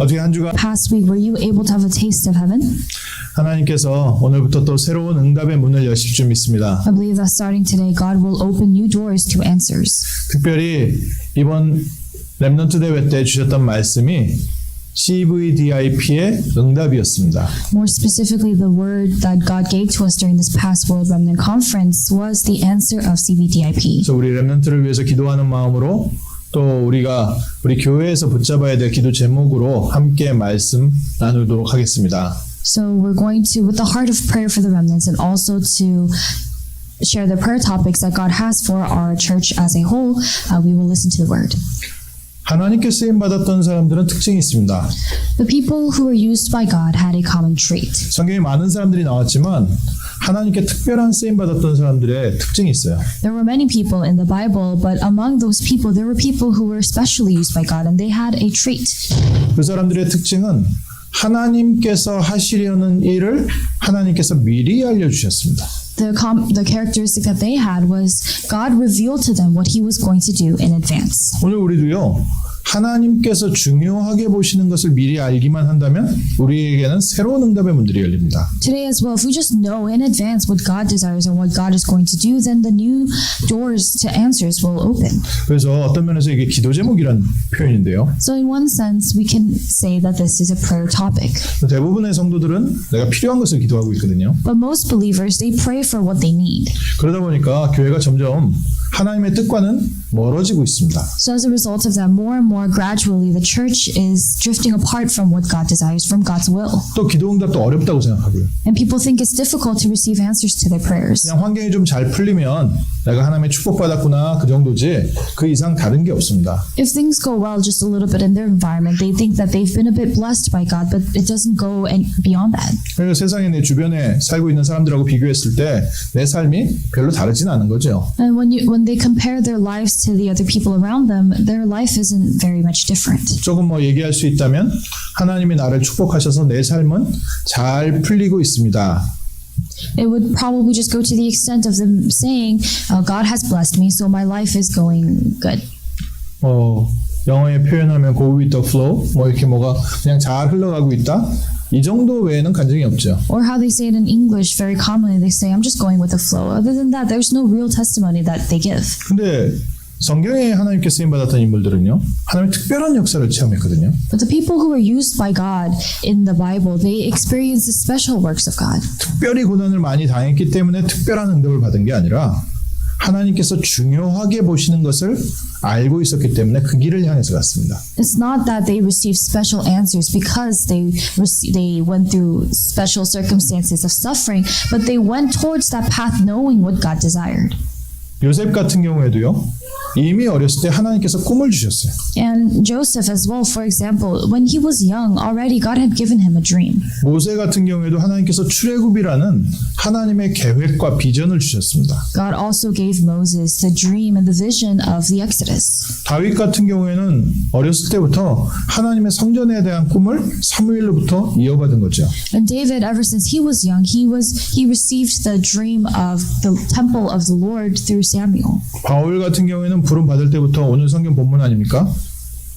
어떻게 한 주간 Past week, were you able to have a taste of heaven? 하나님께서 오늘부터 또 새로운 응답의 문을 여실 줄 믿습니다. I believe that starting today, God will open new doors to answers. 특별히 이번 렘넌트 대회 때 주셨던 말씀이 CVDIP의 응답이었습니다. More specifically, the word that God gave to us during this past World Remnant Conference was the answer of CVDIP. 그래서 우리 렘넌트를 위해서 기도하는 마음으로 또 우리가 우리 교회에서 붙잡아야 될 기도 제목으로 함께 말씀 나누도록 하겠습니다. So we're going to, with the heart of prayer for the remnants and also to share the prayer topics that God has for our church as a whole, we will listen to the word. 하나님께 쓰임 받았던 사람들은 특징이 있습니다. The people who were used by God had a common trait. 성경에 많은 사람들이 나왔지만 하나님께 특별한 쓰임 받았던 사람들의 특징이 있어요. There were many people in the Bible, but among those people, there were people who were specially used by God, and they had a trait. 그 사람들의 특징은 하나님께서 하시려는 일을 하나님께서 미리 알려주셨습니다. The characteristic that they had was God revealed to them what He was going to do in advance. 오늘 우리도요. 하나님께서 중요하게 보시는 것을 미리 알기만 한다면 우리에게는 새로운 응답의 문들이 열립니다. Today as well, if we just know in advance what God desires and what God is going to do, then the new doors to answers will open. 그래서 어떤 면에서 이게 기도 제목이란 표현인데요. So in one sense, we can say that this is a prayer topic. 대부분의 성도들은 내가 필요한 것을 기도하고 있거든요. But most believers, they pray for what they need. 그러다 보니까 교회가 점점 하나님의 뜻과는 멀어지고 있습니다. So as a result of that, more and more gradually, the church is drifting apart from what God desires, from God's will. 또 기도 응답도 어렵다고 생각하고요. And people think it's difficult to receive answers to their prayers. 그냥 환경이 좀 잘 풀리면 내가 하나님의 축복받았구나 그 정도지 그 이상 다른 게 없습니다. If things go well just a little bit in their environment, they think that they've been a bit blessed by God, but it doesn't go beyond that. 그러니까 세상에 내 주변에 살고 있는 사람들하고 비교했을 때 내 삶이 별로 다르진 않은 거죠. And when they compare their lives to the other people around them, their life isn't very much different. 조금 뭐 얘기할 수 있다면 하나님이 나를 축복하셔서 내 삶은 잘 풀리고 있습니다. It would probably just go to the extent of them saying, God has blessed me, so my life is going good. 영어에 표현하면 go with the flow, 뭐 이렇게 뭐가 그냥 잘 흘러가고 있다. 이 정도 외에는 간증이 없죠. Or how they say it in English, very commonly they say, I'm just going with the flow. Other than that, there's no real testimony that they give. 근데 성경에 하나님께 쓰임 받았던 인물들은요, 하나님의 특별한 역사를 체험했거든요. But the people who were used by God in the Bible, they experienced the special works of God. 특별히 고난을 많이 당했기 때문에 특별한 응답을 받은 게 아니라 하나님께서 중요하게 보시는 것을 알고 있었기 때문에 그 길을 향해서 갔습니다. It's not that they received special answers because they went through special circumstances of suffering, but they went towards that path knowing what God desired. 요셉 같은 경우에도요. 이미 어렸을 때 하나님께서 꿈을 주셨어요. And Joseph as well, for example, when he was young, already God had given him a dream. 모세 같은 경우에도 하나님께서 출애굽이라는 하나님의 계획과 비전을 주셨습니다. God also gave Moses the dream and the vision of the Exodus. 다윗 같은 경우에는 어렸을 때부터 하나님의 성전에 대한 꿈을 사무엘로부터 이어받은 거죠. And David, ever since he was young, he received the dream of the temple of the Lord through Samuel. 바울 같은 경우에는 부름 받을 때부터 오늘 성경 본문 아닙니까?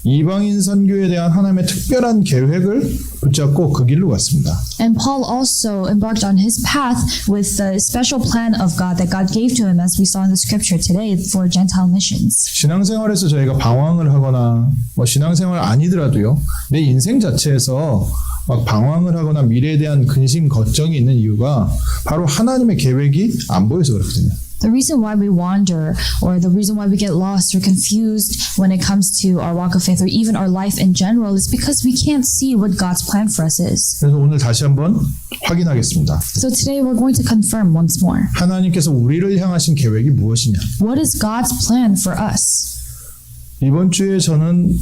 이방인 선교에 대한 하나님의 특별한 계획을 붙잡고 그 길로 갔습니다. And Paul also embarked on his path with the special plan of God that God gave to him, as we saw in the scripture today, for Gentile missions. 신앙생활에서 저희가 방황을 하거나 뭐 신앙생활 아니더라도요. 내 인생 자체에서 막 방황을 하거나 미래에 대한 근심 걱정이 있는 이유가 바로 하나님의 계획이 안 보여서 그렇거든요. The reason why we wander, or the reason why we get lost or confused when it comes to our walk of faith, or even our life in general, is because we can't see what God's plan for us is. 그래서 오늘 다시 한번 확인하겠습니다. So today we're going to confirm once more. 하나님께서 우리를 향하신 계획이 무엇이냐? What is God's plan for us? 이번 주에 저는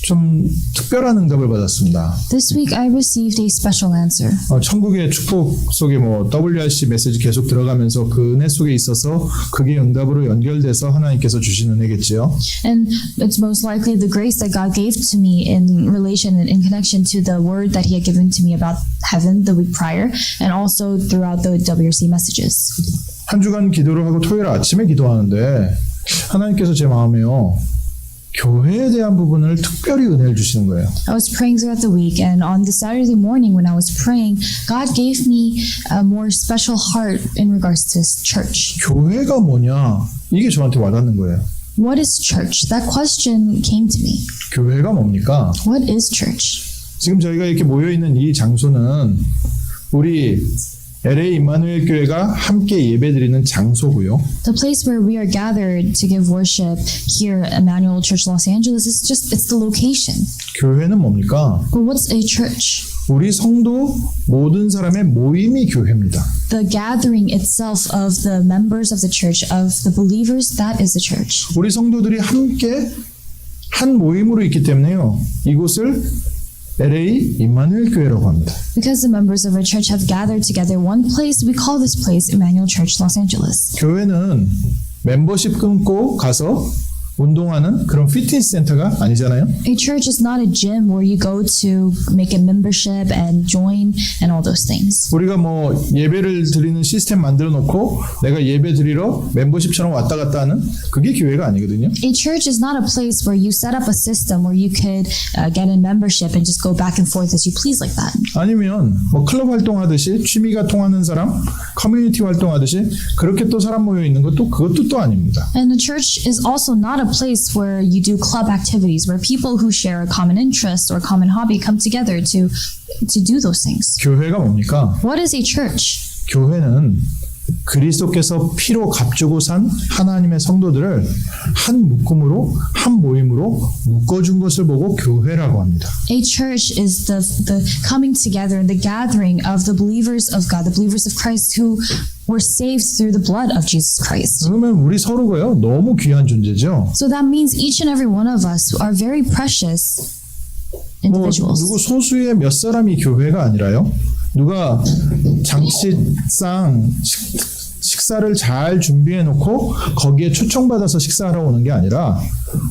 좀 특별한 응답을 받았습니다. This week I received a special answer. 천국의 축복 속에 뭐 WRC 메시지 계속 들어가면서 그 은혜 속에 있어서 그게 응답으로 연결돼서 하나님께서 주신 은혜겠지요. And it's most likely the grace that God gave to me in relation and in connection to the word that He had given to me about heaven the week prior, and also throughout the WRC messages. 한 주간 기도를 하고 토요일 아침에 기도하는데 하나님께서 제 마음에요. 교회에 대한 부분을 특별히 은혜를 주시는 거예요. I was praying throughout the week, and on the Saturday morning when I was praying, God gave me a more special heart in regards to His church. 교회가 뭐냐? 이게 저한테 와닿는 거예요. What is church? That question came to me. 교회가 뭡니까? What is church? 지금 저희가 이렇게 모여 있는 이 장소는 우리 LA 임마누엘 교회가 함께 예배드리는 장소고요. The place where we are gathered to give worship here at Emmanuel Church Los Angeles is it's the location. 교회는 뭡니까? But what's a church? 우리 성도 모든 사람의 모임이 교회입니다. The gathering itself of the members of the church, of the believers, that is the church. 우리 성도들이 함께 한 모임으로 있기 때문에요. 이곳을 LA 임마누엘 교회라고 합니다. Because the members of our church have gathered together one place, we call this place Emmanuel Church Los Angeles. 교회는 멤버십 끊고 가서 운동하는 그런 피트니스 센터가 아니잖아요. A church is not a gym where you go to make a membership and join and all those things. 우리가 뭐 예배를 드리는 시스템 만들어 놓고 내가 예배 드리러 멤버십처럼 왔다 갔다 하는 그게 교회가 아니거든요. A church is not a place where you set up a system where you could get in membership and just go back and forth as you please like that. 아니면 뭐 클럽 활동하듯이 취미가 통하는 사람, 커뮤니티 활동하듯이 그렇게 또 사람 모여 있는 것도 그것도 또 아닙니다. And the church is also not a place where you do club activities where people who share a common interest or common hobby come together to do those things. 교회가 뭡니까? What is a church? 교회는 그리스도께서 피로 값주고 산 하나님의 성도들을 한 묶음으로 한 모임으로 묶어준 것을 보고 교회라고 합니다. A church is the coming together and the gathering of the believers of God, the believers of Christ who were saved through the blood of Jesus Christ. 그러면 우리 서로가요 너무 귀한 존재죠. So that means each and every one of us are very precious 뭐 individuals. 누구 소수의 몇 사람이 교회가 아니라요. 누가 장치상 식사를 잘 준비해 놓고 거기에 초청받아서 식사하러 오는 게 아니라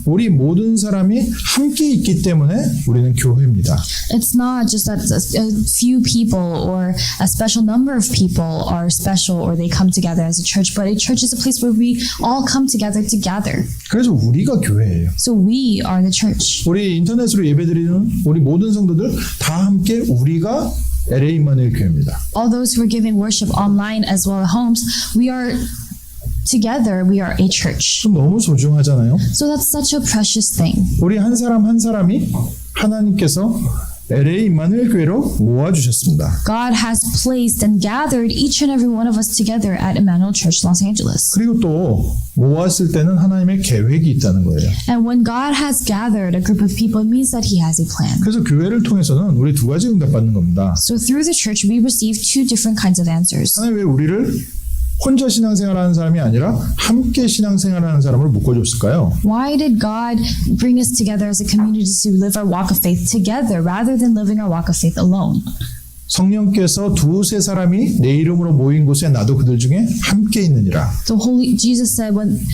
우리 모든 사람이 함께 있기 때문에 우리는 교회입니다. It's not just that a few people or a special number of people are special or they come together as a church, but a church is a place where we all come together to gather. 그래서 우리가 교회예요. So we are the church. 우리 인터넷으로 예배드리는 우리 모든 성도들 다 함께 우리가 LA 임마누엘 교회입니다. All those who are giving worship online as well at homes, we are together, we are a church. 좀 너무 소중하잖아요. So that's such a precious thing. 우리 한 사람 한 사람이 하나님께서 LA 임마누엘 교회로 모아주셨습니다. God has placed and gathered each and every one of us together at Emmanuel Church Los Angeles. 그리고 또 모았을 때는 하나님의 계획이 있다는 거예요. And when God has gathered a group of people, it means that He has a plan. 그래서 교회를 통해서는 우리 두 가지 응답받는 겁니다. So through the church, we receive two different kinds of answers. 하나님 왜 우리를 혼자 신앙생활하는 사람이 아니라 함께 신앙생활하는 사람을 묶어줬을까요? Why did God bring us together as a community to live our walk of faith together rather than living our walk of faith alone? 성령께서 두세 사람이 내 이름으로 모인 곳에 나도 그들 중에 함께 있느니라. The Holy Jesus said, when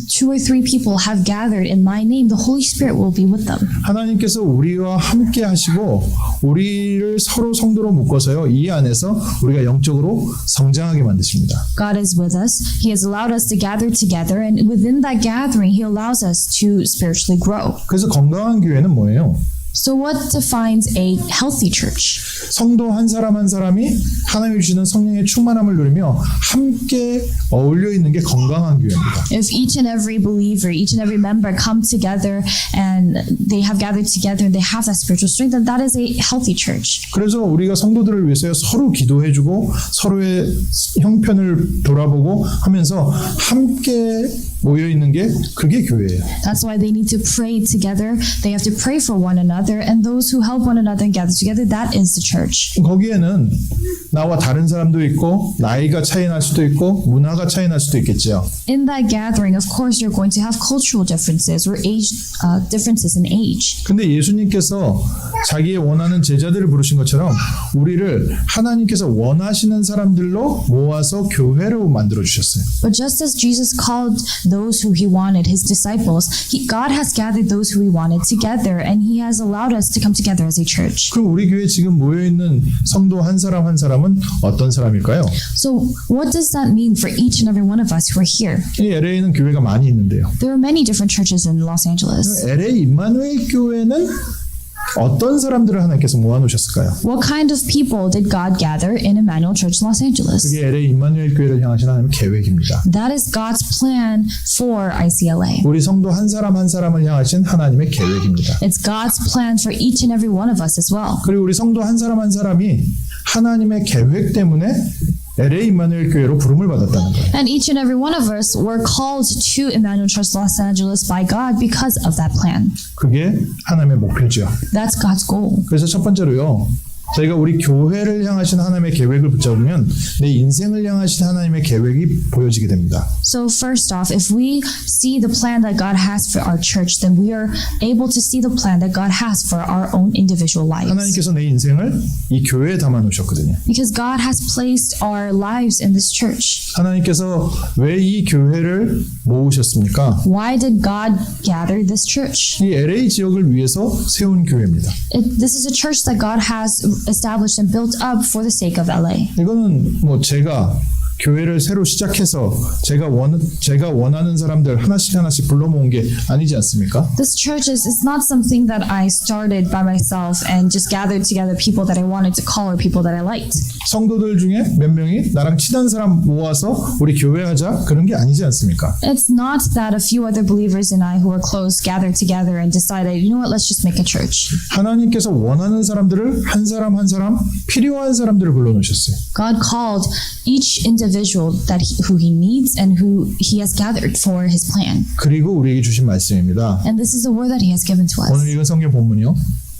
two or three people have gathered in my name, the Holy Spirit will be with them. 하나님께서 우리와 함께 하시고 우리를 서로 성도로 묶어서요. 이 안에서 우리가 영적으로 성장하게 만드십니다. God is with us. He has allowed us to gather together, and within that gathering, He allows us to spiritually grow. 그래서 건강한 교회는 뭐예요? So what defines a healthy church? 성도 한 사람 한 사람이 하나님이 주시는 성령의 충만함을 누리며 함께 어울려 있는 게 건강한 교회입니다. If each and every believer, each and every member come together and they have gathered together and they have that spiritual strength, then that is a healthy church. 그래서 우리가 성도들을 위해서 서로 기도해주고 서로의 형편을 돌아보고 하면서 함께 모여 있는 게 그게 교회예요. That's why they need to pray together. They have to pray for one another, and those who help one another and gather together, that is the church. 거기에는 나와 다른 사람도 있고 나이가 차이 날 수도 있고 문화가 차이 날 수도 있겠죠. In that gathering, of course, you're going to have cultural differences or age differences in age. 근데 예수님께서 자기의 원하는 제자들을 부르신 것처럼 우리를 하나님께서 원하시는 사람들로 모아서 교회로 만들어 주셨어요. But just as Jesus called those who He wanted, His disciples, God has gathered those who He wanted together, and He has allowed allowed us to come together as a church. 그럼 우리 교회에 지금 모여 있는 성도 한 사람 한 사람은 어떤 사람일까요? So what does that mean for each and every one of us who are here? 이 LA에는 교회가 많이 있는데요. There are many different churches in Los Angeles. LA 임마누엘 교회는 어떤 사람들을 하나님께서 모아놓으셨을까요? What kind of people did God gather in Emmanuel Church Los Angeles? 그게 LA 임마누엘 교회를 향하신 하나님의 계획입니다. That is God's plan for ICLA. 우리 성도 한 사람 한 사람을 향하신 하나님의 계획입니다. It's God's plan for each and every one of us as well. 그리고 우리 성도 한 사람 한 사람이 하나님의 계획 때문에 LA 임마누엘 교회로 부름을 받았다는 거예요. And each and every one of us were called to Emmanuel Church Los Angeles by God because of that plan. 그게 하나님의 목표죠. That's God's goal. 그래서 첫 번째로요. 저희가 우리 교회를 향하신 하나님의 계획을 붙잡으면 내 인생을 향하신 하나님의 계획이 보여지게 됩니다. So first off, if we see the plan that God has for our church, then we are able to see the plan that God has for our own individual lives. 하나님께서 내 인생을 이 교회에 담아 놓으셨거든요. Because God has placed our lives in this church. 하나님께서 왜 이 교회를 모으셨습니까? Why did God gather this church? 이 LA 지역을 위해서 세운 교회입니다. This is a church that God has established and built up for the sake of LA. 이거는 뭐 제가 교회를 새로 시작해서 제가 원하는 사람들 하나씩 불러 모은 게 아니지 않습니까? This church is not something that I started by myself and just gathered together people that I wanted to call or people that I liked. 성도들 중에 몇 명이 나랑 친한 사람 모아서 우리 교회하자 그런 게 아니지 않습니까? It's not that a few other believers and I who are close gathered together and decided, you know what, let's just make a church. 하나님께서 원하는 사람들을 한 사람 필요한 사람들을 불러놓으셨어요. God called each individual who he needs and who he has gathered for his plan. 그리고 우리에게 주신 말씀입니다. And this is the word that he has given to us. 오늘 읽은 성경 본문이요.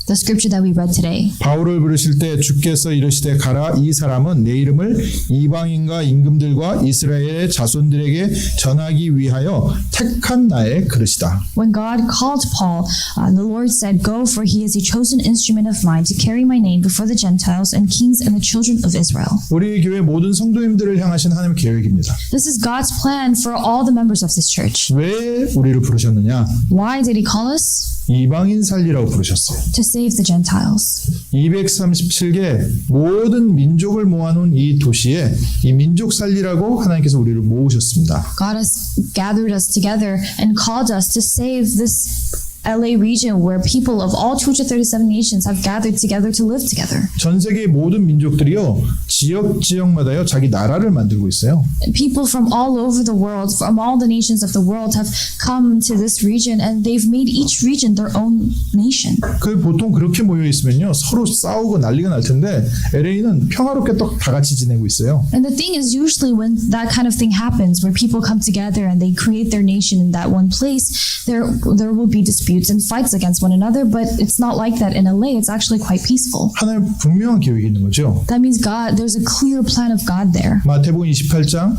The scripture that we read today. 바울을 부르실 때 주께서 이르시되 가라 이 사람은 내 이름을 이방인과 임금들과 이스라엘의 자손들에게 전하기 위하여 택한 나의 그릇이다. When God called Paul, the Lord said, "Go, for he is a chosen instrument of mine to carry my name before the Gentiles and kings and the children of Israel." 우리 교회 모든 성도님들을 향하신 하나님의 계획입니다. This is God's plan for all the members of this church. 왜 우리를 부르셨느냐? Why did he call us? 이방인 살리라고 부르셨어요. To save the Gentiles. 237개 모든 민족을 모아놓은 이 도시에 이 민족 살리라고 하나님께서 우리를 모으셨습니다. God has gathered us together and called us to save this LA region where people of all 237 nations have gathered together to live together. 전 세계의 모든 민족들이요 지역마다요 자기 나라를 만들고 있어요. People from all over the world, from all the nations of the world, have come to this region and they've made each region their own nation. 그 보통 그렇게 모여 있으면요 서로 싸우고 난리가 날 텐데 LA는 평화롭게 또 다 같이 지내고 있어요. And the thing is, usually when that kind of thing happens, where people come together and they create their nation in that one place, there will be disputes and fights against one another, but it's not like that in LA. It's actually quite peaceful. 하나님 분명한 계획이 있는 거죠. That means there's a clear plan of God there. 마태복음 28장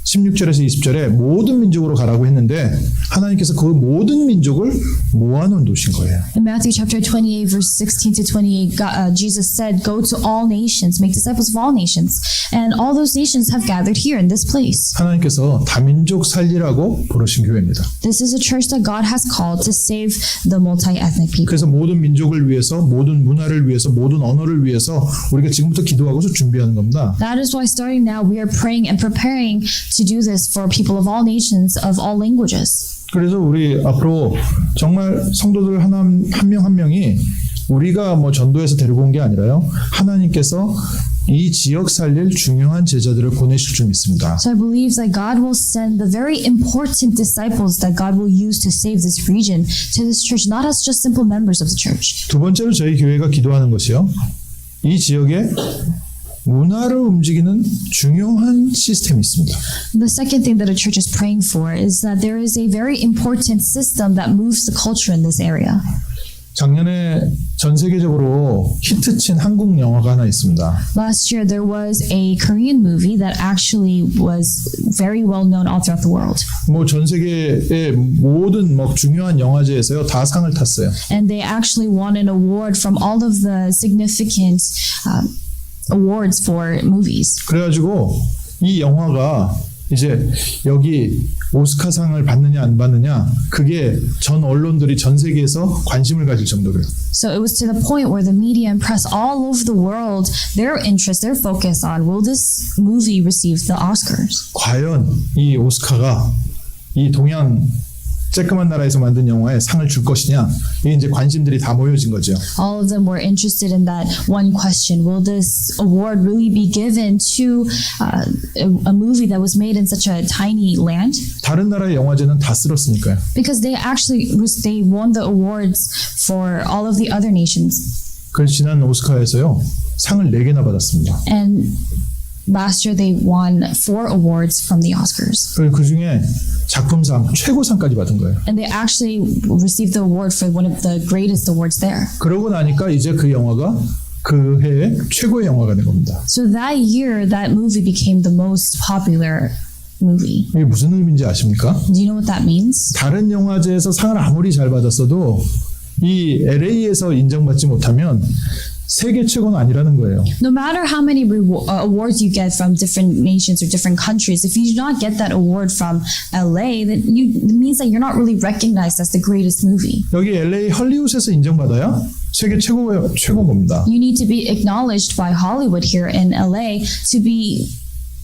16절에서 20절에 모든 민족으로 가라고 했는데 하나님께서 그 모든 민족을 모아놓은 도시인 거예요. In Matthew chapter 28, verse 16 to 28, Jesus said, "Go to all nations, make disciples of all nations." And all those nations have gathered here in this place. 하나님께서 다민족 살리라고 부르신 교회입니다. This is a church that God has called to save the multi-ethnic people. 그래서 모든 민족을 위해서, 모든 문화를 위해서, 모든 언어를 위해서 우리가 지금부터 기도하고서 준비하는 겁니다. That is why starting now we are praying and preparing to do this for people of all nations, of all languages. 그래서 우리 앞으로 정말 성도들 한 명 한 명이 우리가 뭐 전도해서 데리고 온 게 아니라요. 하나님께서 이 지역 살릴 중요한 제자들을 보내실 줄 믿습니다. So I believe that God will send the very important disciples that God will use to save this region to this church, not as just simple members of the church. 두 번째로 저희 교회가 기도하는 것이요. 이 지역에 문화를 움직이는 중요한 시스템이 있습니다. The second thing that a church is praying for is that there is a very important system that moves the culture in this area. 작년에 전 세계적으로 히트친 한국 영화가 하나 있습니다. Last year there was a Korean movie that actually was very well known all throughout the world. 뭐 전 세계의 모든 뭐 중요한 영화제에서요 다 상을 탔어요. And they actually won an award from all of the significant awards for movies. 그래가지고 이 영화가 이제 여기 오스카상을 받느냐 안 받느냐 그게 전 언론들이 전 세계에서 관심을 가질 정도로요. So it was to the point where the media and press all over the world, their interest, their focus on, will this movie receive the Oscars? 과연 이 오스카가 이 동양 쬐끄만 나라에서 만든 영화에 상을 줄 것이냐 이게 이제 관심들이 다 모여진 거죠. All of them were interested in that one question. Will this award really be given to a movie that was made in such a tiny land? 다른 나라의 영화제는 다 쓸었으니까요. Because they won the awards for all of the other nations. 그 지난 오스카에서요 상을 4개나 받았습니다. And last year they won 4 awards from the Oscars. 그리고 그 중에 작품상 최고상까지 받은 거예요. And they actually received the award for one of the greatest awards there. 그러고 나니까 이제 그 영화가 그 해의 최고의 영화가 된 겁니다. So that year, that movie became the most popular movie. 이게 무슨 의미인지 아십니까? Do you know what that means? 다른 영화제에서 상을 아무리 잘 받았어도 이 LA에서 인정받지 못하면 세계 최고는 아니라는 거예요. No matter how many awards you get from different nations or different countries, if you do not get that award from LA, then it means that you're not really recognized as the greatest movie. 여기 LA 헐리우드에서 인정받아야 세계 최고인 겁니다. You need to be acknowledged by Hollywood here in LA to be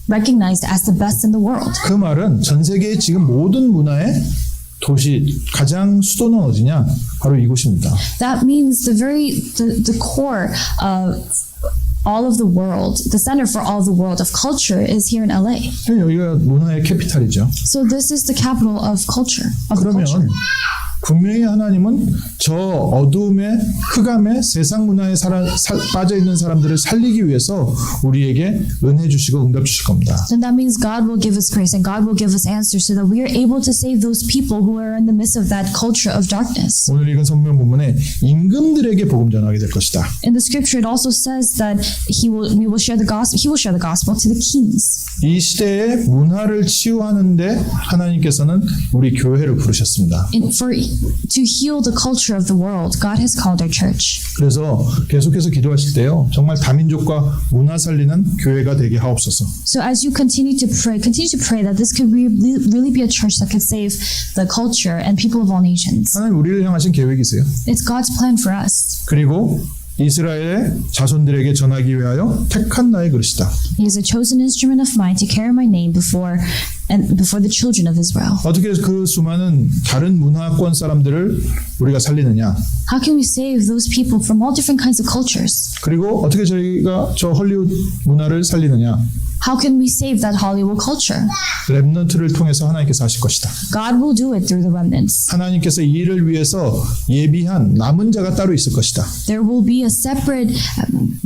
recognized as the best in the world. 그 말은 전 세계의 지금 모든 문화의 도시 가장 수도는 어디냐? 바로 이곳입니다. That means the core of all of the world, the center for all the world of culture is here in LA. 여기가 문화의 캐피탈이죠. So this is the capital of culture. 그러면 분명히 하나님은 저 어두움의 흑암의 세상 문화에 빠져 있는 사람들을 살리기 위해서 우리에게 은혜 주시고 응답 주실 겁니다. Then that means God will give us grace and God will give us answers so that we are able to save those people who are in the midst of that culture of darkness. 오늘 읽은 성경 본문에 임금들에게 복음 전하게 될 것이다. In the scripture, it also says that He will share the gospel to the kings. 이 시대의 문화를 치유하는데 하나님께서는 우리 교회를 부르셨습니다. To heal the culture of the world, God has called our church. 그래서 계속해서 기도하실 때요, 정말 다민족과 문화 살리는 교회가 되게 하옵소서. So as you continue to pray that this could really be a church that could save the culture and people of all nations. 하나님 우리를 향하신 계획이세요. It's God's plan for us. 그리고 이스라엘의 자손들에게 전하기 위하여 택한 나의 그릇이다. He is a chosen instrument of mine to carry my name before the children of Israel. 어떻게 그 수많은 다른 문화권 사람들을 우리가 살리느냐? How can we save those people from all different kinds of cultures? 그리고 어떻게 저희가 저 헐리우드 문화를 살리느냐? How can we save that Hollywood culture? 렘넌트를 통해서 하나님께서 하실 것이다. God will do it through the remnants. 하나님께서 이 일을 위해서 예비한 남은 자가 따로 있을 것이다. There will be a separate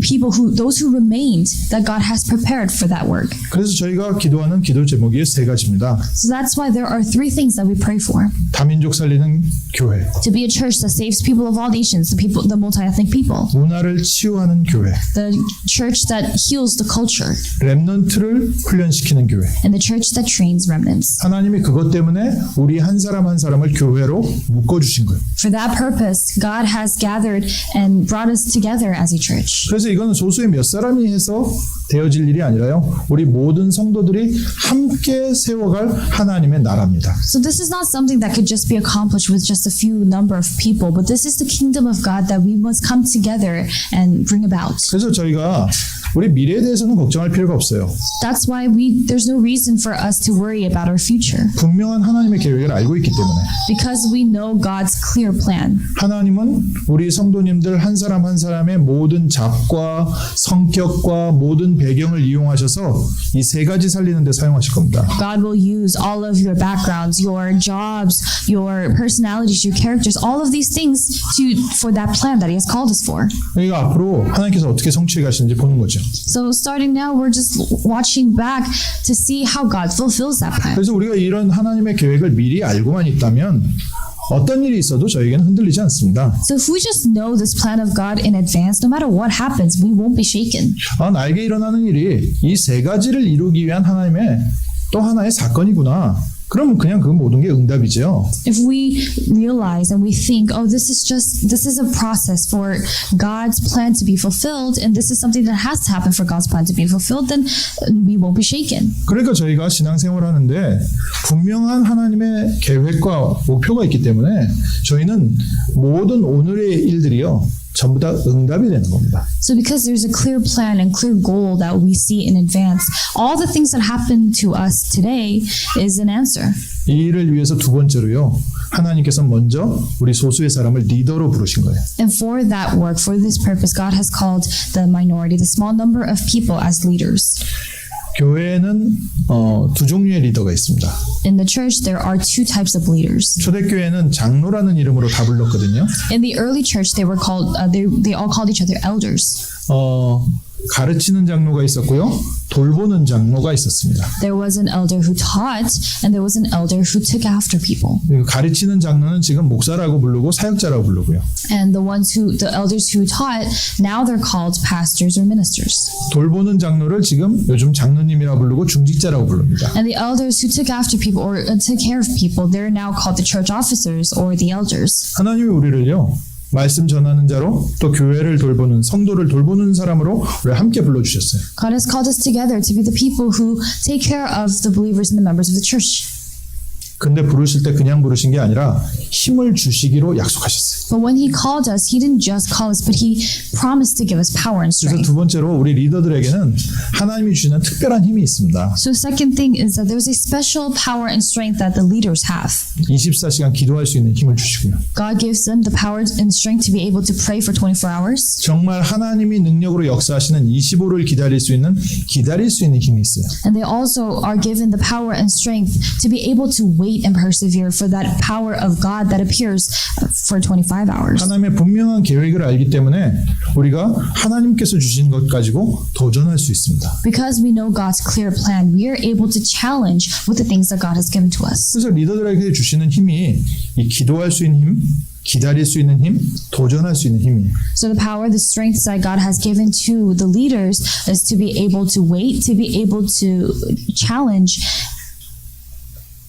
people those who remained that God has prepared for that work. 그래서 저희가 기도하는 기도 제목이 3가지입니다. So that's why there are 3 things that we pray for. 다민족 살리는 교회, To be a church that saves people of all nations, the multi-ethnic people. 문화를 치유하는 교회, The church that heals the culture. 렘넌트를 훈련시키는 교회. And the church that trains remnants. 하나님이 그것 때문에 우리 한 사람 한 사람을 교회로 묶어주신 거예요. For that purpose, God has gathered and brought us together as a church. 그래서 이거는 소수의 몇 사람이 해서 되어질 일이 아니라요, 우리 모든 성도들이 함께 세워갈 하나님의 나라입니다. So this is not something that could just be accomplished with just a few number of people, but this is the kingdom of God that we must come together and bring about. 그래서 저희가 우리 미래에 대해서는 걱정할 필요가 없어요. That's why there's no reason for us to worry about our future. 분명한 하나님의 계획을 알고 있기 때문에. Because we know God's clear plan. 하나님은 우리 성도님들 한 사람 한 사람의 모든 잡과 성격과 모든 배경을 이용하셔서 이 3가지 살리는 데 사용하실 겁니다. God will use all of your backgrounds, your jobs, your personalities, your characters, all of these things for that plan that He has called us for. 그러니까 앞으로 하나님께서 어떻게 성취해 가시는지 보는 거죠. So starting now, we're just watching back to see how God fulfills that plan. 그래서 우리가 이런 하나님의 계획을 미리 알고만 있다면 어떤 일이 있어도 저에게는 흔들리지 않습니다. So if we just know this plan of God in advance, no matter what happens, we won't be shaken. 나에게 일어나는 일이 이 3가지를 이루기 위한 하나님의 또 하나의 사건이구나. 그럼 그냥 그 모든 게 응답이죠. If we realize and we think, oh, this is a process for God's plan to be fulfilled, and this is something that has to happen for God's plan to be fulfilled, then we won't be shaken. 그러니까 저희가 신앙생활을 하는데 분명한 하나님의 계획과 목표가 있기 때문에 저희는 모든 오늘의 일들이요 전부 다 응답이 되는 겁니다. So because there's a clear plan and clear goal that we see in advance, all the things that happen to us today is an answer. 이 일을 위해서 두 번째로요. 하나님께서 먼저 우리 소수의 사람을 리더로 부르신 거예요. And for that work, for this purpose, God has called the minority, the small number of people as leaders. 교회에는 두 종류의 리더가 있습니다. In the church, there are two types of leaders. 초대교회는 장로라는 이름으로 다 불렀거든요. In the early church, they were called. They all called each other elders. 가르치는 장로가 있었고요. 돌보는 장로가 있었습니다. There was an elder who taught, and there was an elder who took after people. 가르치는 장로는 지금 목사라고 부르고 사역자라고 부르고요. And the elders who taught, now they're called pastors or ministers. 돌보는 장로를 지금 요즘 장로님이라고 부르고 중직자라고 부릅니다. And the elders who took after people or took care of people, they're now called the church officers or the elders. 하나님이 우리를요. 말씀 전하는 자로 또 교회를 돌보는 성도를 돌보는 사람으로 우리 함께 불러주셨어요. God has called us together to be the people who take care of the believers and the members of the church. 근데 부르실 때 그냥 부르신 게 아니라 힘을 주시기로 약속하셨어요. But when He called us, He didn't just call us, but He promised to give us power and 그래서 strength. 두 번째로 우리 리더들에게는 하나님이 주시는 특별한 힘이 있습니다. So second thing is that there's a special power and strength that the leaders have. 24시간 기도할 수 있는 힘을 주시고요. God gives them the power and strength to be able to pray for 24 hours. 정말 하나님이 능력으로 역사하시는 25를 기다릴 수 있는 힘이 있어요. And they also are given the power and strength to be able to wait and persevere for that power of God that appears for 25 hours. 하나님의 분명한 계획을 알기 때문에 우리가 하나님께서 주신 것 가지고 도전할 수 있습니다. Because we know God's clear plan, we are able to challenge with the things that God has given to us. 그래서 리더들에게 주시는 힘이 이 기도할 수 있는 힘, 기다릴 수 있는 힘, 도전할 수 있는 힘이에요. So the power, the strength that God has given to the leaders is to be able to wait, to be able to challenge,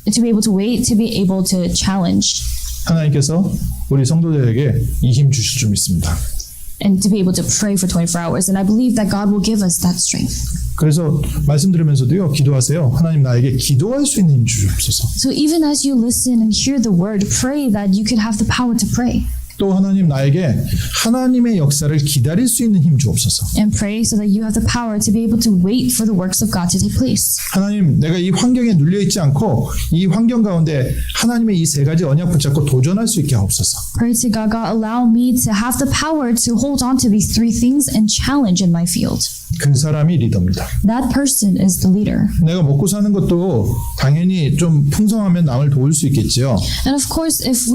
to be able to wait, to be able to challenge, 하나님께서 우리 성도들에게 이 힘 주실 줄 믿습니다. and to be able to pray for 24 hours. And I believe that God will give us that strength. 그래서 말씀 들으면서도요. 기도하세요. 하나님 나에게 기도할 수 있는 힘 주시옵소서. So even as you listen and hear the word, pray that you could have the power to pray. 또 하나님 나에게 하나님의 역사를 기다릴 수 있는 힘 주옵소서. And pray so that you have the power to be able to wait for the works of God to take place. 하나님 내가 이 환경에 눌려 있지 않고 이 환경 가운데 하나님의 이 세 가지 언약 붙잡고 도전할 수 있게 하옵소서. Pray to God, God, allow me to have the power to hold on to these three things and challenge in my field. 그 사람이 리더입니다. That person is the leader. 내가 먹고 사는 것도 당연히 좀 풍성하면 남을 도울 수 있겠죠. And of course, if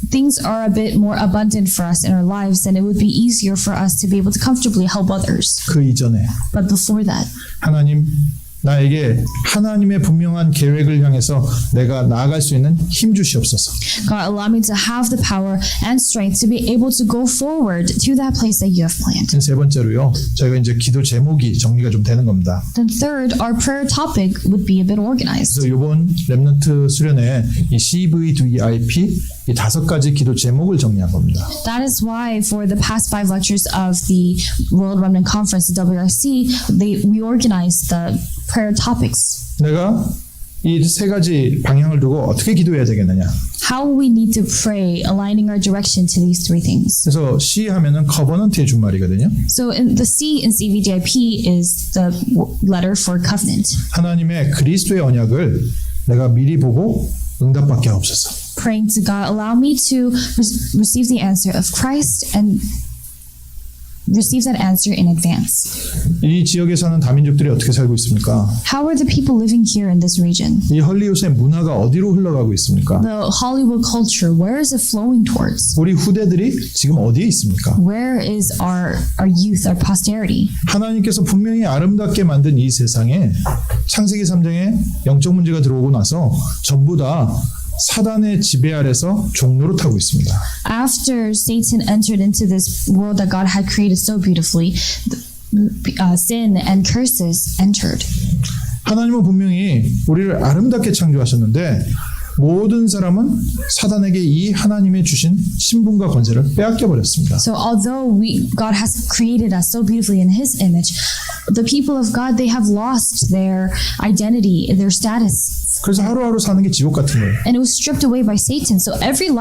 things are a bit more abundant for us in our lives, then it would be easier for us to be able to comfortably help others. 그 이전에 But before that, 하나님 나에게 하나님의 분명한 계획을 향해서 내가 나아갈 수 있는 힘 주시옵소서. God, allow me to have the power and strength to be able to go forward to that place that you have planned. 세 번째로요. 저희가 이제 기도 제목이 정리가 좀 되는 겁니다. Then third, our prayer topic would be a bit organized. 그래서 이번 렘넌트 수련회 이 CVDIP 이 5가지 기도 제목을 정리한 겁니다. That is why for the past 5 lectures of the World Remnant Conference, the WRC, we organized the prayer topics. 내가 이 3가지 방향을 두고 어떻게 기도해야 되겠느냐. How we need to pray, aligning our direction to these three things. 그래서 C 하면은 커버넌트의 준말이거든요. So in the C in CVDIP is the letter for covenant. 하나님의 그리스도의 언약을 내가 미리 보고 응답받게 하옵소서. Praying to God, allow me to receive the answer of Christ and receive that answer in advance. 이 지역에 사는 다민족들이 어떻게 살고 있습니까? How are the people living here in this region? 이 헐리우드의 문화가 어디로 흘러가고 있습니까? The Hollywood culture, where is it flowing towards? 우리 후대들이 지금 어디에 있습니까? Where is our youth, our posterity? 하나님께서 분명히 아름답게 만든 이 세상에 창세기 3장에 영적 문제가 들어오고 나서 전부 다 사단의 지배 아래서 종로를 타고 있습니다. After Satan entered into this world that God had created so beautifully, sin and curses entered. 하나님은 분명히 우리를 아름답게 창조하셨는데 모든 사람은 사단에게 이 하나님의 주신 신분과 권세를 빼앗겨 버렸습니다. So although God has created us so beautifully in His image, the people of God, they have lost their identity, their status. 그래서 하루하루 사는 게 지옥 같은 거예요. And it was stripped away by Satan. So every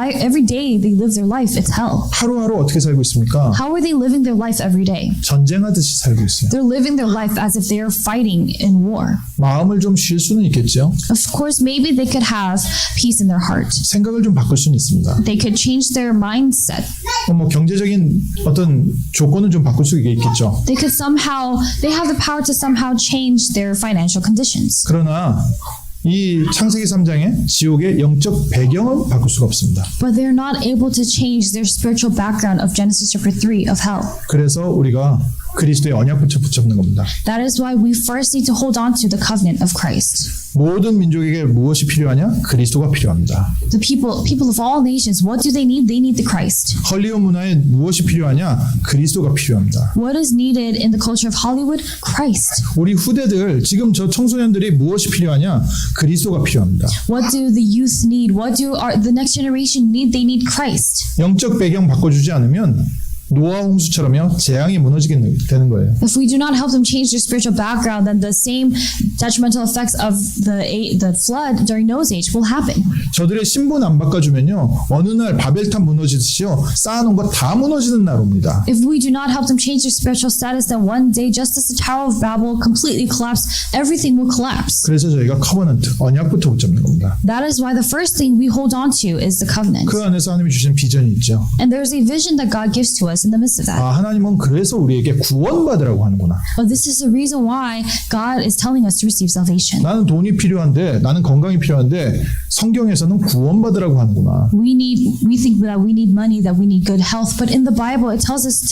day they live their life, it's hell. 하루하루 어떻게 살고 있습니까? How are they living their life every day? 전쟁하듯이 살고 있어요. They're living their life as if they are fighting in war. 마음을 좀 쉴 수는 있겠죠. Of course, maybe they could have peace in their heart. 생각을 좀 바꿀 수는 있습니다. They could change their mindset. 뭐 경제적인 어떤 조건은 좀 바꿀 수 있겠죠. They have the power to somehow change their financial conditions. 그러나 이 창세기 3장의 지옥의 영적 배경은 바꿀 수가 없습니다. But they're not able to change their spiritual background of Genesis chapter 3 of hell. 그래서 우리가 그리스도의 언약붙여 붙잡는 겁니다. That is why we first need to hold on to the covenant of Christ. 모든 민족에게 무엇이 필요하냐? 그리스도가 필요합니다. The people of all nations, what do they need? They need the Christ. 헐리우드 문화에 무엇이 필요하냐? 그리스도가 필요합니다. What is needed in the culture of Hollywood? Christ. 우리 후대들, 지금 저 청소년들이 무엇이 필요하냐? 그리스도가 필요합니다. What do the youth need? What do the next generation need? They need Christ. 영적 배경 바꿔주지 않으면 노아 홍수처럼요 재앙이 무너지게 되는 거예요. If we do not help them change their spiritual background, then the same detrimental effects of the flood during Noah's age will happen. 저들의 신분 안 바꿔주면요 어느 날 바벨탑 무너지듯이요 쌓아놓은 거 다 무너지는 날 옵니다. If we do not help them change their spiritual status, then one day, just as the Tower of Babel completely collapsed, everything will collapse. 그래서 저희가 커버넌트 언약부터 붙잡는 겁니다. That is why the first thing we hold on to is the covenant. 그 안에서 하나님이 주신 비전이 있죠. And there's a vision that God gives to us in the midst of that. 아 하나님은 그래서 우리에게 구원받으라고 하는구나. But this is the reason why God is telling us to receive salvation. 나는 돈이 필요한데 나는 건강이 필요한데 성경에서는 구원받으라고 하는구나. We think that we need money, that we need good health, but in the Bible it tells us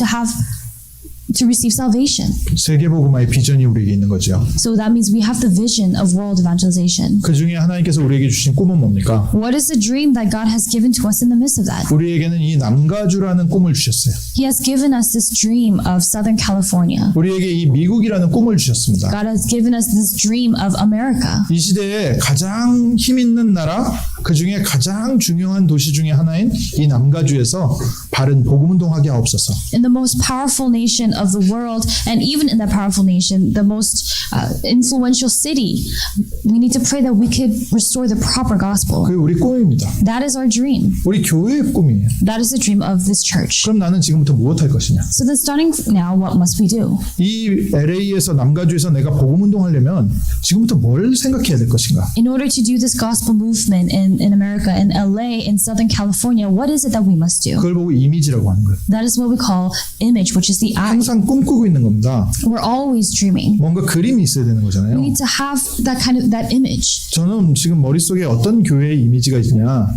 to receive salvation. 세계복음화의 비전이 우리에게 있는 거죠. So that means we have the vision of world evangelization. 그 중에 하나님께서 우리에게 주신 꿈은 뭡니까? What is the dream that God has given to us in the midst of that? 우리에게는 이 남가주라는 꿈을 주셨어요. He has given us this dream of Southern California. 우리에게 이 미국이라는 꿈을 주셨습니다. God has given us this dream of America. 이 시대에 가장 힘 있는 나라, 그 중에 가장 중요한 도시 중에 하나인 이 남가주에서 바른 복음운동하게 하옵소서. In the most powerful nation of the world, and even in that powerful nation, the most influential city, we need to pray that we could restore the proper gospel. 그게 우리 꿈입니다. That is our dream. 우리 교회의 꿈이에요. That is the dream of this church. 그럼 나는 지금부터 무엇 할 것이냐? So then starting now, what must we do? 이 LA에서 남가주에서 내가 복음운동하려면 지금부터 뭘 생각해야 될 것인가? In order to do this gospel movement in America, in LA, in Southern California, what is it that we must do? 그걸 보고 이미지라고 하는 거예요. That is what we call image, which is the eye. 항상 꿈꾸고 있는 겁니다. We're always dreaming. 뭔가 그림이 있어야 되는 We 거잖아요. need to have that image. 저는 지금 머릿속에 어떤 교회의 이미지가 있냐?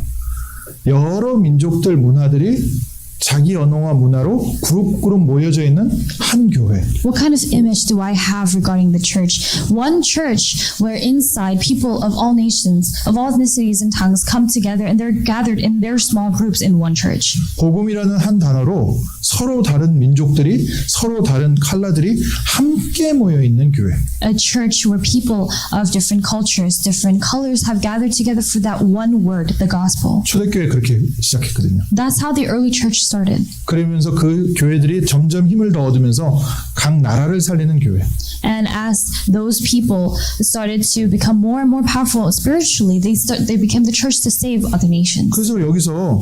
여러 민족들 문화들이 자기 언어와 문화로 그룹 모여져 있는 한 교회. What kind of image do I have regarding the church? One church where inside people of all nations, of all ethnicities and tongues come together and they're gathered in their small groups in one church. 복음이라는 한 단어로 서로 다른 민족들이 서로 다른 컬러들이 함께 모여 있는 교회. A church where people of different cultures, different colors have gathered together for that one word, the gospel. 초대교회 그렇게 시작했거든요. That's how the early church started. 그러면서 그 교회들이 점점 힘을 더 얻으면서 각 나라를 살리는 교회. And as those people started to become more and more powerful spiritually, they became the church to save other nations. 그래서 여기서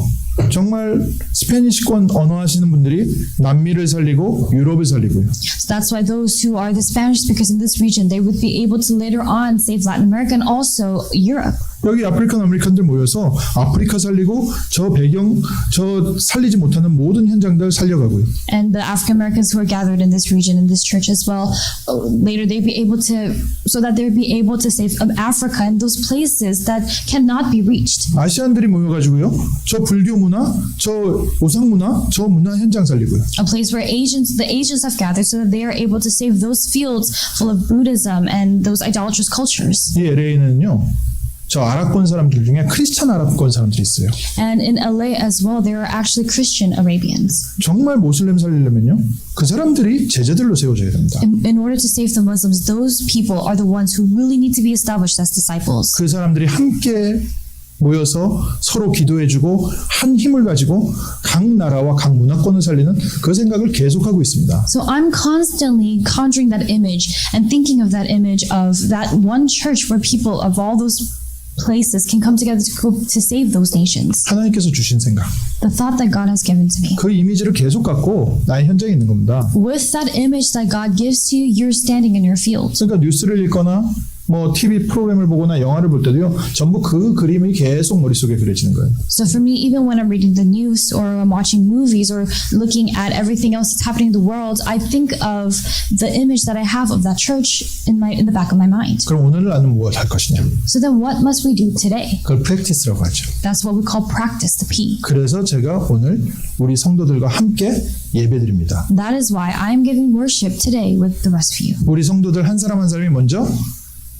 정말 스페니시권 언어 하시는 분들이 남미를 살리고 유럽을 살리고요. So that's why those who are the Spanish speakers in this region, they would be able to later on save Latin America and also Europe. 여기 아프리칸 아메리칸들 모여서 아프리카 살리고 저 배경 저 살리지 못하는 모든 현장들 살려가고요. And the African Americans who are gathered in this region, in this church as well, later they'd be able to, so that they'd be able to save Africa and those places that cannot be reached. 아시안들이 모여가지고요. 저 불교 문화, 저 우상 문화, 저 문화 현장 살리고요. A place where the Asians have gathered so that they are able to save those fields full of Buddhism and those idolatrous cultures. 이 LA는요. 저 아랍권 사람들 중에 크리스찬 아랍권 사람들이 있어요. And in LA as well, there are actually Christian Arabians. 정말 모슬렘 살리려면요, 그 사람들이 제자들로 세워져야 됩니다. In order to save the Muslims, those people are the ones who really need to be established as disciples. 그 사람들이 함께 모여서 서로 기도해주고 한 힘을 가지고 각 나라와 각 문화권을 살리는 그 생각을 계속하고 있습니다. So I'm constantly conjuring that image and thinking of that image of that one church where people of all those places can come together to save those nations. 하나님께서 주신 생각, The thought that God has given to me. 그 이미지를 계속 갖고 나의 현장에 있는 겁니다. With that image that God gives to you, you're standing in your field. 그러니까 뉴스를 읽거나 뭐 TV 프로그램을 보거나 영화를 볼 때도요, 전부 그 그림이 계속 머릿속에 그려지는 거예요. So for me, even when I'm reading the news or I'm watching movies or looking at everything else that's happening in the world, I think of the image that I have of that church in the back of my mind. 그럼 오늘 나는 무엇 할 것이냐? So then what must we do today? 그걸 프랙티스라고 하죠. That's what we call practice, the P. 그래서 제가 오늘 우리 성도들과 함께 예배드립니다. That is why I'm giving worship today with the rest of you. 우리 성도들 한 사람 한 사람이 먼저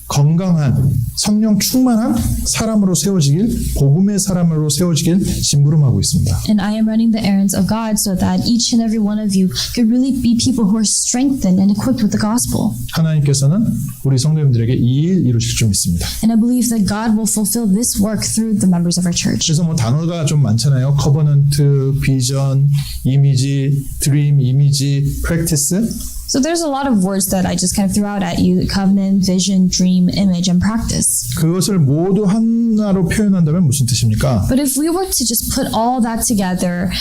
건강한 성령 충만한 사람으로 세워지길, 복음의 사람으로 세워지길 심부름하고 있습니다. And I am running the errands of God so that each and every one of you could really be people who are strengthened and equipped with the gospel. 하나님께서는 우리 성도님들에게 이 일 이루실 줄 믿습니다. And I believe that God will fulfill this work through the members of our church. 그래서 뭐 단어가 좀 많잖아요. 커버넌트, 비전, 이미지, 드림, 이미지, 프랙티스. So there's a lot of words that I just kind of threw out at you: covenant, vision, dream, image, and practice. 그것을 모두 하나로 표현한다면 무슨 뜻입니까? But if we were to just put all that together,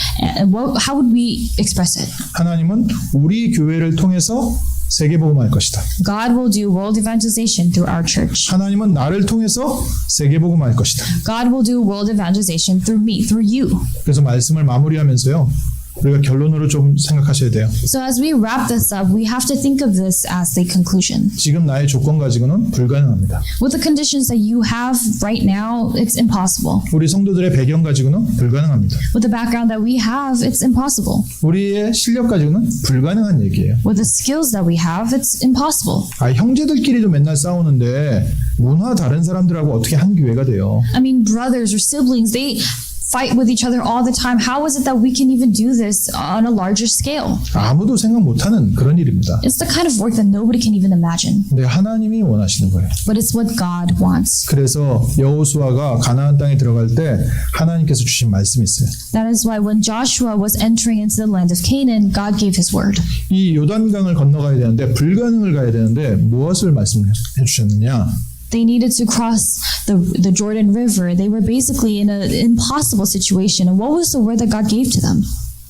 how would we express it? 하나님은 우리 교회를 통해서 세계복음할 것이다. God will do world evangelization through our church. 하나님은 나를 통해서 세계복음할 것이다. God will do world evangelization through me, through you. 그래서 말씀을 마무리하면서요, 우리가 결론으로 좀 생각하셔야 돼요. So as we wrap this up, we have to think of this as the conclusion. 지금 나의 조건 가지고는 불가능합니다. With the conditions that you have right now, it's impossible. 우리 성도들의 배경 가지고는 불가능합니다. With the background that we have, it's impossible. 우리의 실력 가지고는 불가능한 얘기예요. With the skills that we have, it's impossible. 아, 형제들끼리도 맨날 싸우는데 문화 다른 사람들하고 어떻게 한 교회가 돼요? I mean, brothers or siblings, they fight with each other all the time. How is it that we can even do this on a larger scale? 아무도 생각 못하는 그런 일입니다. It's the kind of work that nobody can even imagine. 근데 하나님이 원하시는 거예요. But it's what God wants. 그래서 여호수아가 가나안 땅에 들어갈 때 하나님께서 주신 말씀이 있어요. That is why when Joshua was entering into the land of Canaan, God gave his word. 이 요단강을 건너가야 되는데 불가능을 가야 되는데 무엇을 말씀해 주셨느냐? They needed to cross the Jordan River. They were basically in an impossible situation. And what was the word that God gave to them?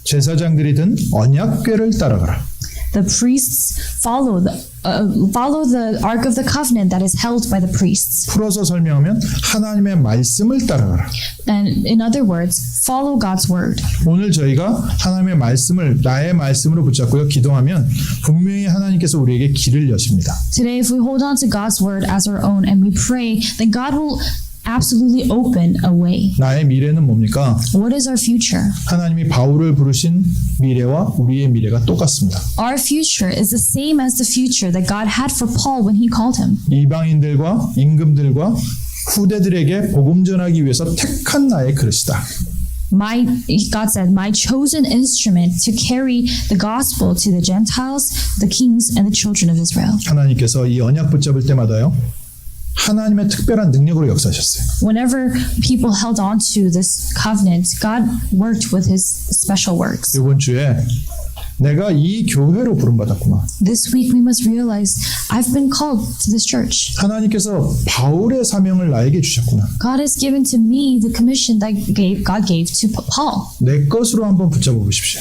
제사장들이 든 언약궤를 따라가라. The priests follow the Ark of the Covenant that is held by the priests. 풀어서 설명하면 하나님의 말씀을 따라가라. And in other words, follow God's word. 오늘 저희가 하나님의 말씀을 나의 말씀으로 붙잡고요, 기도하면 분명히 하나님께서 우리에게 길을 여십니다. Today, if we hold on to God's word as our own and we pray, then God will absolutely open a way. 나의 미래는 뭡니까? What is our future? 하나님이 바울을 부르신 미래와 우리의 미래가 똑같습니다. Our future is the same as the future that God had for Paul when he called him. 이방인들과 임금들과 후대들에게 복음 전하기 위해서 택한 나의 그릇이다. God said, my chosen instrument to carry the gospel to the Gentiles, the kings, and the children of Israel. 하나님께서 이 언약 붙잡을 때마다요, 하나님의 특별한 능력으로 역사하셨어요. Whenever people held on to this covenant, God worked with his special works. 이번 주에 내가 이 교회로 부름받았구나. This week we must realize I've been called to this church. 하나님께서 바울의 사명을 나에게 주셨구나. God has given to me the commission that God gave to Paul. 내 것으로 한번 붙잡아 보십시오.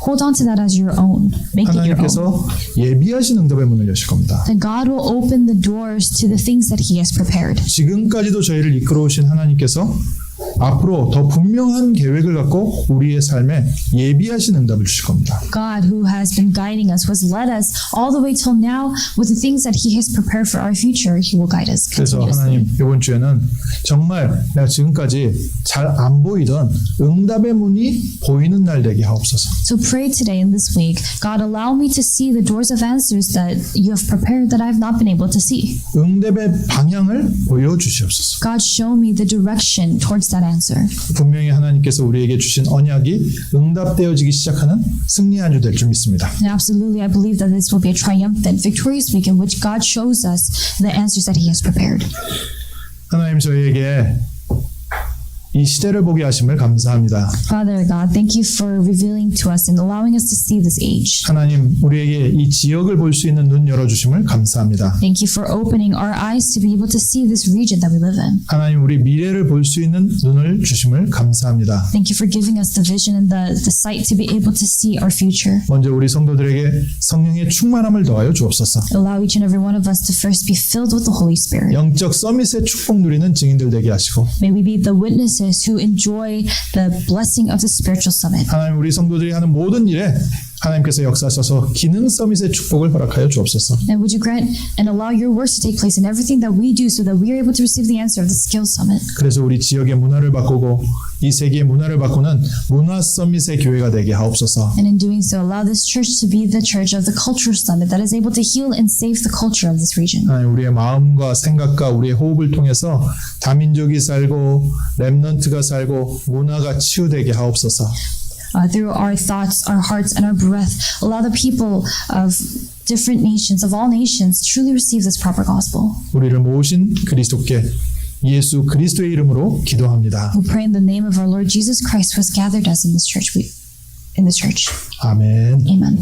Hold on to that as your own. Make it your own. 하나님께서 예비하신 응답의 문을 여실 겁니다. Then God will open the doors to the things that He has prepared. 지금까지도 저희를 이끌어 오신 하나님께서 앞으로 더 분명한 계획을 갖고 우리의 삶에 예비하신 응답을 주실 겁니다. God, who has been guiding us, who has led us all the way till now with the things that He has prepared for our future, He will guide us 그래서 continuously. 하나님 이번 주에는 정말 내가 지금까지 잘 안 보이던 응답의 문이 보이는 날 되게 하옵소서. So pray today and this week, God, allow me to see the doors of answers that You have prepared that I have not been able to see. 응답의 방향을 보여주시옵소서. God, show me the direction towards that answer. 분명히 하나님께서 우리에게 주신 언약이 응답되어지기 시작하는 승리한 주 될 줄 믿습니다. And absolutely, I believe that this will be a triumphant, victorious week in which God shows us the answers that He has prepared. 하나님 저희에게 이 시대를 보게 하심을 감사합니다. Father God, thank You for revealing to us and allowing us to see this age. 하나님 우리에게 이 지역을 볼 수 있는 눈 열어주심을 감사합니다. Thank You for opening our eyes to be able to see this region that we live in. 하나님 우리 미래를 볼 수 있는 눈을 주심을 감사합니다. Thank You for giving us the vision and the sight to be able to see our future. 먼저 우리 성도들에게 성령의 충만함을 더하여 주옵소서. Allow each and every one of us to first be filled with the Holy Spirit. 영적 서밋의 축복 누리는 증인들 되게 하시고 May we be the witnesses who enjoy the blessing of the spiritual summit. 하나님 우리 성도들이 하는 모든 일에 하나님께서 역사하셔서 기능 서밋의 축복을 허락하여 주옵소서. And would You grant and allow Your works to take place in everything that we do so that we are able to receive the answer of the skill summit. 그래서 우리 지역의 문화를 바꾸고 이 세계의 문화를 바꾸는 문화 서밋의 교회가 되게 하옵소서. And in doing so, allow this church to be the church of the cultural summit that is able to heal and save the culture of this region. 하나님 우리의 마음과 생각과 우리의 호흡을 통해서 다민족이 살고 렘넌트가 살고 문화가 치유되게 하옵소서. Through our thoughts, our hearts, and our breath, allow the people of different nations, of all nations, truly receive this proper gospel. 우리를 모으신 그리스도께 예수 그리스도의 이름으로 기도합니다. We pray in the name of our Lord Jesus Christ, who has gathered us in this church. In this church. 아멘. Amen.